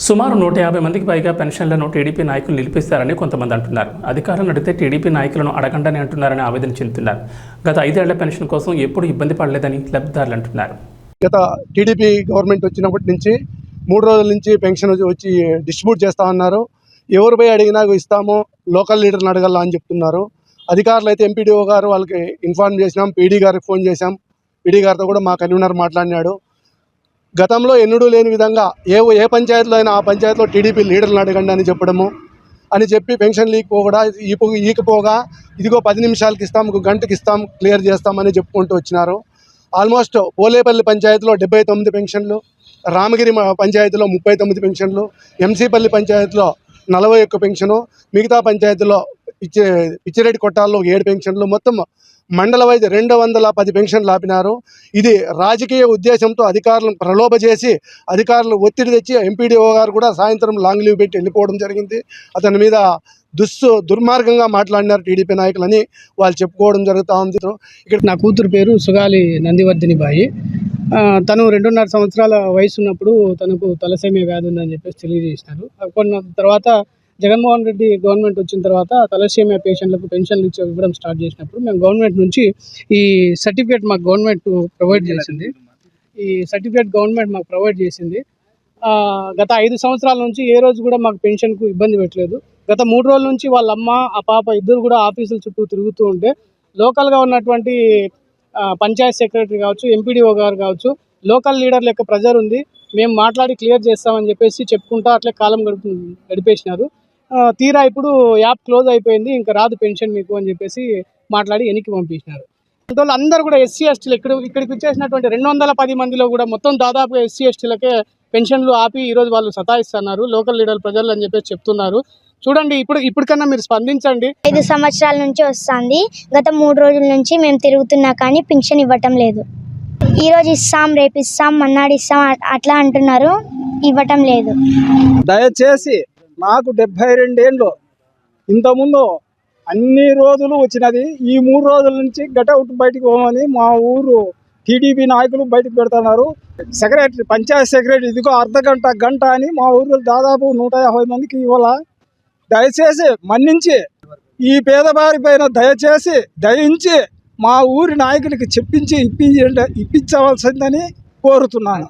సుమారు 150 మందికి పైగా పెన్షన్లను టీడీపీ నాయకులు నిలిపిస్తారని కొంతమంది అంటున్నారు. అధికారులను అడిగితే టీడీపీ నాయకులను అడగండని అంటున్నారని ఆవేదన చెందుతున్నారు. గత 5 ఏళ్ల పెన్షన్ కోసం ఎప్పుడు ఇబ్బంది పడలేదని లబ్ధిదారులు అంటున్నారు. గత టీడీపీ గవర్నమెంట్ వచ్చినప్పటి నుంచి 3 రోజుల నుంచి పెన్షన్ వచ్చి డిస్ట్రిబ్యూట్ చేస్తా ఉన్నారు. ఎవరు పోయి అడిగినా ఇస్తాము, లోకల్ లీడర్ని అడగాల అని చెప్తున్నారు. అధికారులు అయితే ఎంపీడీఓ గారు వాళ్ళకి ఇన్ఫార్మ్ చేసినాం, పీడీ గారికి ఫోన్ చేశాం. పీడీ గారితో కూడా మా కన్వీనర్ మాట్లాడినాడు. గతంలో ఎన్నడూ లేని విధంగా ఏ పంచాయతీలో అయినా ఆ పంచాయతీలో టీడీపీ లీడర్లను అడగండి అని చెప్పడము అని చెప్పి పెన్షన్ ఈకపోగా ఇదిగో 10 నిమిషాలకి ఇస్తాం, గంటకి ఇస్తాం, క్లియర్ చేస్తామని చెప్పుకుంటూ వచ్చినారు. ఆల్మోస్ట్ పోలేపల్లి పంచాయతీలో 79 పెన్షన్లు, రామగిరి పంచాయతీలో 39 పెన్షన్లు, ఎంసీపల్లి పంచాయతీలో 41 పెన్షను, మిగతా పంచాయతీలో పిచ్చిరెడ్డి కొట్టాల్లో 7 పెన్షన్లు, మొత్తం మండల వైద్య 210 పెన్షన్లు ఆపినారు. ఇది రాజకీయ ఉద్దేశంతో అధికారులను ప్రలోభ అధికారులు ఒత్తిడి తెచ్చి ఎంపీడీఓ గారు కూడా సాయంత్రం లాంగ్ లీవ్ పెట్టి వెళ్ళిపోవడం జరిగింది. అతని మీద దుర్మార్గంగా మాట్లాడినారు టీడీపీ నాయకులని వాళ్ళు చెప్పుకోవడం జరుగుతూ ఉంది. ఇక్కడ నా కూతురు పేరు సుగాలి నందివర్ధిని బాయి. తను 2.5 సంవత్సరాల వయసు ఉన్నప్పుడు తనకు తలసేమియా వ్యాధి ఉందని చెప్పేసి తెలియజేసినారు. కొన్న తర్వాత జగన్మోహన్ రెడ్డి గవర్నమెంట్ వచ్చిన తర్వాత తలసేమియా పేషెంట్లకు పెన్షన్లు ఇవ్వడం స్టార్ట్ చేసినప్పుడు మేము గవర్నమెంట్ నుంచి ఈ సర్టిఫికేట్ మాకు గవర్నమెంట్ ప్రొవైడ్ చేసింది. గత 5 సంవత్సరాల నుంచి ఏ రోజు కూడా మాకు పెన్షన్కు ఇబ్బంది పెట్టలేదు. గత 3 రోజుల నుంచి వాళ్ళ అమ్మ ఆ పాప ఇద్దరు కూడా ఆఫీసుల చుట్టూ తిరుగుతూ ఉంటే లోకల్గా ఉన్నటువంటి పంచాయత్ సెక్రటరీ కావచ్చు, ఎంపీడీఓ గారు కావచ్చు, లోకల్ లీడర్ల యొక్క ప్రెజర్ ఉంది, మేము మాట్లాడి క్లియర్ చేస్తామని చెప్పేసి చెప్పుకుంటా అట్లే కాలం గడిపేసినారు. తీరా ఇప్పుడు యాప్ క్లోజ్ అయిపోయింది, ఇంకా రాదు పెన్షన్ మీకు అని చెప్పేసి మాట్లాడి వెనక్కి పంపించినారు. వాళ్ళు అందరూ కూడా ఎస్సీ ఎస్టీలు ఇక్కడికి వచ్చేసినటువంటి 210 మందిలో కూడా మొత్తం దాదాపుగా ఎస్సీ ఎస్టీలకే పెన్షన్లు ఆపి ఈరోజు వాళ్ళు సతాయిస్తున్నారు, లోకల్ లీడర్ ప్రజలు అని చెప్పేసి చెప్తున్నారు. చూడండి, ఇప్పటికన్నా మీరు స్పందించండి. 5 సంవత్సరాల నుంచి వస్తుంది. గత 3 రోజుల నుంచి మేము తిరుగుతున్నా కానీ పెన్షన్ ఇవ్వటం లేదు. ఈరోజు ఇస్తాం, రేపు ఇస్తాం, మన్నాడు ఇస్తాం అట్లా అంటున్నారు, ఇవ్వటం లేదు. దయచేసి నాకు 72 ఏళ్ళు, ఇంతకుముందు అన్ని రోజులు వచ్చినది. ఈ 3 రోజుల నుంచి గటౌట్ బయటకు పోమని మా ఊరు టీడీపీ నాయకులు బయటకు పెడుతున్నారు. సెక్రటరీ, పంచాయత్ సెక్రటరీ ఇదిగో గంట అని మా ఊరిలో దాదాపు 150 మందికి ఇవ్వాల. దయచేసి మన్నించి ఈ పేదవారి పైన దయించి మా ఊరి నాయకులకి చెప్పించి ఇప్పించవలసిందని కోరుతున్నాను.